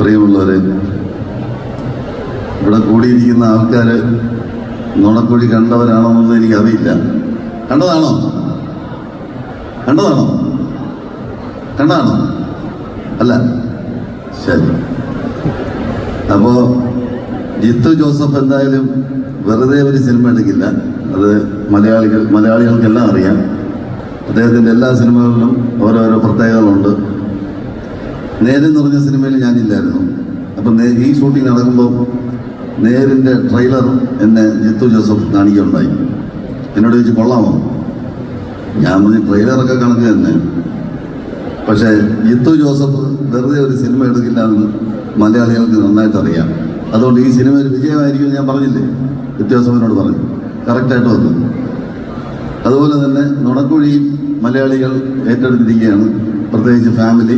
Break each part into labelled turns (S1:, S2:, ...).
S1: പ്രിയമുള്ളവരെ, ഇവിടെ കൂടിയിരിക്കുന്ന ആൾക്കാർ നുണക്കുഴി കണ്ടവരാണെന്നൊന്നും എനിക്കറിയില്ല. കണ്ടതാണോ? അല്ല, ശരി. അപ്പോൾ ജിത്തു ജോസഫ് എന്തായാലും വെറുതെ ഒരു സിനിമ എടുക്കില്ല. അത് മലയാളികൾക്കെല്ലാം അറിയാം. അദ്ദേഹത്തിൻ്റെ എല്ലാ സിനിമകളിലും ഓരോരോ പ്രത്യേകതകളുണ്ട്. നേര് എന്ന് പറഞ്ഞ സിനിമയിൽ ഞാനില്ലായിരുന്നു. അപ്പം ഈ ഷൂട്ടിംഗ് നടക്കുമ്പോൾ നേരിൻ്റെ ട്രെയിലർ എന്നെ ജിത്തു ജോസഫ് കാണിക്കുകയുണ്ടായി. എന്നോട് ചോദിച്ചു, കൊള്ളാമോ? ഞാൻ പറഞ്ഞ ട്രെയിലറൊക്കെ കണക്ക് തന്നെ, പക്ഷേ ജിത്തു ജോസഫ് വെറുതെ ഒരു സിനിമ എടുക്കില്ല എന്ന് മലയാളികൾക്ക് നന്നായിട്ട് അറിയാം. അതുകൊണ്ട് ഈ സിനിമ ഒരു വിജയമായിരിക്കും ഞാൻ പറഞ്ഞില്ലേ, ജിത്തു ജോസഫിനോട് പറഞ്ഞു. കറക്റ്റായിട്ട് വന്നു. അതുപോലെ തന്നെ നുണക്കുഴിയും മലയാളികൾ ഏറ്റെടുത്തിരിക്കുകയാണ്, പ്രത്യേകിച്ച് ഫാമിലി.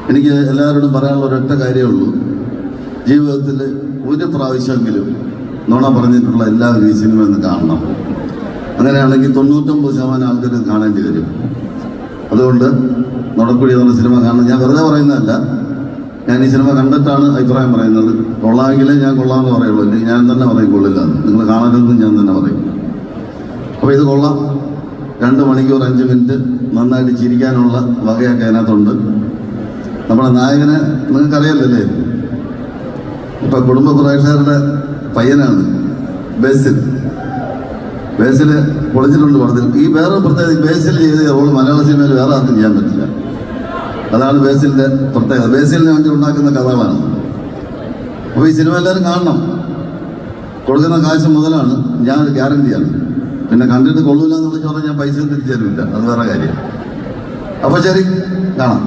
S1: എനിക്ക് എല്ലാവരോടും പറയാനുള്ള ഒരൊറ്റ കാര്യമേ ഉള്ളൂ, ജീവിതത്തിൽ ഒരു പ്രാവശ്യമെങ്കിലും നുണ പറഞ്ഞിട്ടുള്ള എല്ലാവരും ഈ സിനിമ ഒന്ന് കാണണം. അങ്ങനെയാണെങ്കിൽ 99% ആൾക്കാർ കാണേണ്ടി വരും. അതുകൊണ്ട് നുണക്കുഴി എന്ന സിനിമ കാണണം. ഞാൻ വെറുതെ പറയുന്നതല്ല, ഞാൻ ഈ സിനിമ കണ്ടിട്ടാണ് അഭിപ്രായം പറയുന്നത്. കൊള്ളാമെങ്കിലേ ഞാൻ കൊള്ളാമെന്ന് പറയുള്ളൂ, അല്ലെങ്കിൽ ഞാൻ തന്നെ പറയും കൊള്ളില്ല. നിങ്ങൾ കാണരുതെന്ന് ഞാൻ തന്നെ പറയും. അപ്പോൾ ഇത് കൊള്ളാം. 2 മണിക്കൂർ 5 മിനിറ്റ് നന്നായിട്ട് ചിരിക്കാനുള്ള വകയൊക്കെ അതിനകത്തുണ്ട്. നമ്മുടെ നായകനെ നിങ്ങൾക്കറിയാമല്ലേ, ഇപ്പം കുടുംബ പ്രേക്ഷകരുടെ പയ്യനാണ് ബേസിൽ പൊളിച്ചിട്ടുണ്ട് പടത്തിൽ. ഈ വേറെ പ്രത്യേകത, ബേസിൽ ചെയ്ത റോൾ മലയാള സിനിമയിൽ വേറെ ആർക്കും ചെയ്യാൻ പറ്റില്ല. അതാണ് ബേസിലിൻ്റെ പ്രത്യേകത. ബേസിലിന് വേണ്ടി ഉണ്ടാക്കുന്ന കഥകളാണ്. അപ്പോൾ ഈ സിനിമ എല്ലാവരും കാണണം. കൊടുക്കുന്ന കാശ് മുതലാണ്, ഞാൻ ഒരു ഗ്യാരണ്ടിയാണ്. പിന്നെ കണ്ടിട്ട് കൊള്ളൂല എന്ന് വിളിച്ചു പറഞ്ഞാൽ ഞാൻ പൈസ തിരിച്ചു തരില്ല, അത് വേറെ കാര്യം. അപ്പോൾ ശരി, കാണാം.